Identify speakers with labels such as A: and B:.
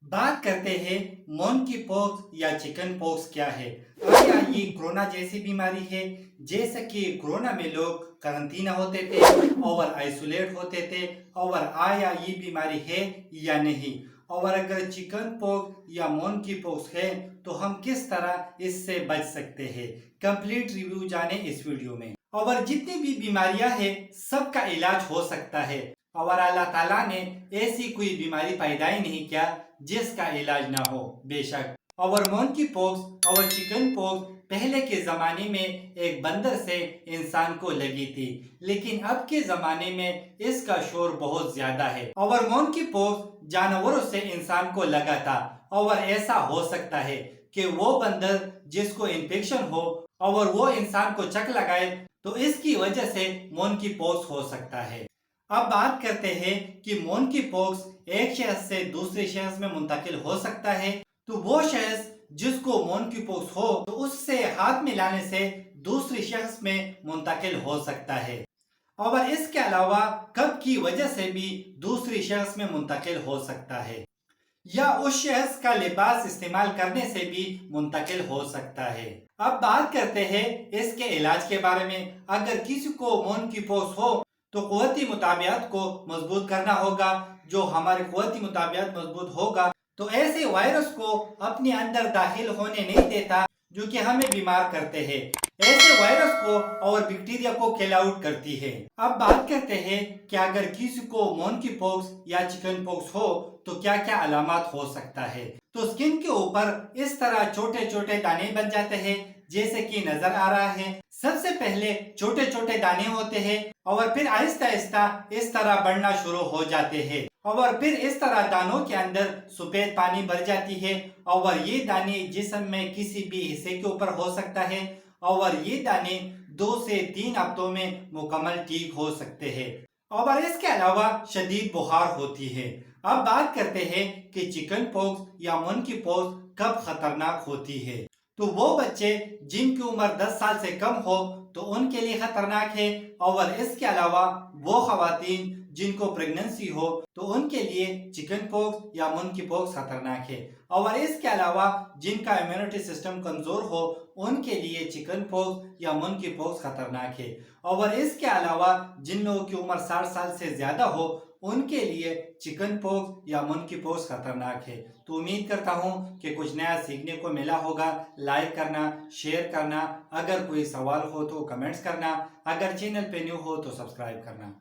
A: बात करते हैं मोंकी पॉक्स या चिकन पॉक्स क्या है। क्या ये कोरोना जैसी बीमारी है? जैसे कि कोरोना में लोग करंटीना होते थे और आइसोलेट होते थे। और आया ये बीमारी है या नहीं, और अगर चिकन पॉक्स या मोंकी पॉक्स है तो हम किस तरह इससे बच सकते हैं। कंप्लीट रिव्यू जाने इस वीडियो में। और जितनी भी बीमारियां हैं सबका इलाज हो सकता है, और अल्लाह ताला ने ऐसी कोई बीमारी पैदा ही नहीं किया जिसका इलाज ना हो। बेशक और मोंकी पॉक्स और चिकन पॉक्स पहले के जमाने में एक बंदर से इंसान को लगी थी, लेकिन अब के जमाने में इसका शोर बहुत ज्यादा है। और मोंकी पॉक्स जानवरों से इंसान को लगा था, और ऐसा हो सकता है कि वो बंदर जिसको इन्फेक्शन हो और वो इंसान को चक लगाए तो इसकी वजह से मोंकी पॉक्स हो सकता है। अब बात करते हैं कि मोंकी पॉक्स एक शख्स से दूसरे शख्स में मुंतकिल हो सकता है। तो वो शख्स जिसको मोंकी पॉक्स हो तो उससे हाथ मिलाने से दूसरे शख्स में मुंतकिल हो सकता है। और इसके अलावा कब की वजह से भी दूसरे शख्स में मुंतकिल हो सकता है, या उस शख्स का लिबास इस्तेमाल करने से भी मुंतकिल हो सकता है। अब बात करते हैं इसके इलाज के बारे में। अगर किसी को मोंकी पॉक्स हो तो क़ुव्वती मुताबियत को मजबूत करना होगा। जो हमारी क़ुव्वती मुताबियत मजबूत होगा तो ऐसे वायरस को अपने अंदर दाखिल होने नहीं देता जो कि हमें बीमार करते हैं। ऐसे वायरस को और बैक्टीरिया को किल आउट करती है। अब बात करते हैं कि अगर किसी को मोंकी पॉक्स या चिकन पॉक्स हो तो क्या क्या अलामत हो सकता है। तो स्किन के ऊपर इस तरह छोटे छोटे दाने बन जाते हैं जैसे कि नजर आ रहा है। सबसे पहले छोटे छोटे दाने होते हैं और फिर आहिस्ता आहिस्ता इस तरह बढ़ना शुरू हो जाते हैं, और फिर इस तरह दानों के अंदर सफेद पानी भर जाती है। और ये दाने जिस्म में किसी भी हिस्से के ऊपर हो सकता है, और ये दाने 2 से 3 हफ्तों में मुकम्मल ठीक हो सकते हैं। और इसके अलावा शदीद बुखार होती है। अब बात करते हैं कि चिकन पॉक्स या मोंकी पॉक्स कब खतरनाक होती है। तो वो बच्चे जिनकी उम्र 10 साल से कम हो तो उनके लिए खतरनाक है, और इसके अलावा वो खवातीन जिनको प्रेगनेंसी हो तो उनके लिए चिकन पॉक्स या मोंकी पॉक्स खतरनाक है। और इसके अलावा जिनका इम्यूनिटी सिस्टम कमजोर हो उनके लिए चिकन पॉक्स या मोंकी पॉक्स खतरनाक है। और इसके अलावा जिन लोगों की उम्र 60 साल से ज्यादा हो उनके लिए चिकन पॉक्स या मोंकी पॉक्स खतरनाक है। तो उम्मीद करता हूँ कि कुछ नया सीखने को मिला होगा। लाइक करना, शेयर करना, अगर कोई सवाल हो तो कमेंट्स करना, अगर चैनल पे न्यू हो तो सब्सक्राइब करना।